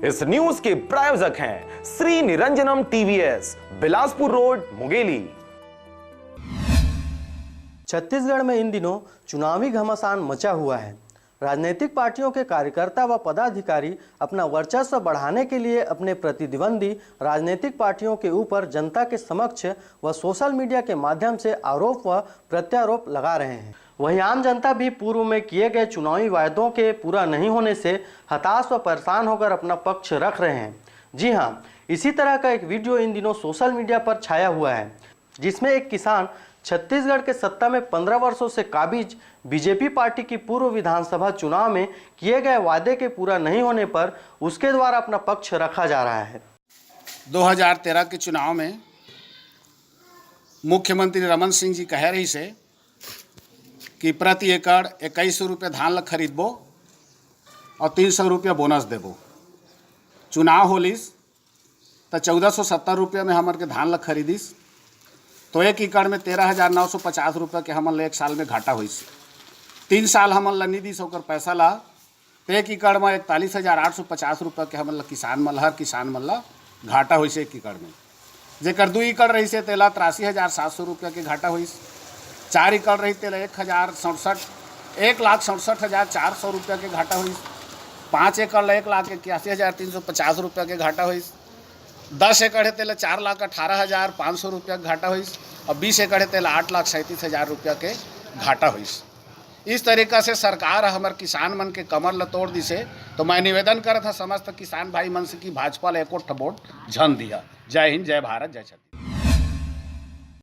इस न्यूज के प्रायोजक हैं श्री निरंजनम टीवीएस, बिलासपुर रोड, मुंगेली। छत्तीसगढ़ में इन दिनों चुनावी घमासान मचा हुआ है। राजनीतिक पार्टियों के कार्यकर्ता व पदाधिकारी अपना वर्चस्व बढ़ाने के लिए अपने प्रतिद्वंदी राजनीतिक पार्टियों के ऊपर जनता के समक्ष व सोशल मीडिया के माध्यम से आरोप व प्रत्यारोप लगा रहे हैं। वहीं आम जनता भी पूर्व में किए गए चुनावी वायदों के पूरा नहीं होने से हताश व परेशान होकर अपना पक्ष रख रहे हैं। जी हाँ, इसी तरह का एक वीडियो इन दिनों सोशल मीडिया पर छाया हुआ है, जिसमें एक किसान छत्तीसगढ़ के सत्ता में 15 वर्षों से काबिज बीजेपी पार्टी की पूर्व विधानसभा चुनाव में किए गए वादे के पूरा नहीं होने पर उसके द्वारा अपना पक्ष रखा जा रहा है। 2013 के चुनाव में मुख्यमंत्री रमन सिंह जी कह रही से कि प्रति एकड़ 2100 रुपये धान ला खरीदबो और 300 रुपया बोनस देबो। चुनाव होलिस तो 1470 रुपये में हमन के धान ला खरीदिस तो 1 एकड़ में 13,950 रुपये के हमन ला 1 साल में घाटा होइस। 3 साल हमन ला नहीं दिस ओकर पैसा ला तो 1 एकड़ में 41,850 रुपये के हमन ला किसान मन हर किसान मन ला घाटा होइस। 1 एकड़ में जेकर 2 एकड़ रही से तेला 83,700 रुपये के घाटा होइस। 4 एकड़ रही तेला 1,67,400 रुपये के घाटा होइस। 5 एकड़ ला 1,81,350 रुपये के घाटा होइस। 10 एकड़ है तेला 4,18,500 रुपया घाटा होइस और 20 एकड़ है तेला 8,37,000 रुपया के घाटा होइस। इस तरीका से सरकार हमार किसान मन के कमर ल तोड़ दिसे। तो मैं निवेदन करत था समस्त किसान भाई मन से कि भाजपा ला एको वोट झन दिया। जय हिंद, जय भारत, जय छत्तीसगढ़।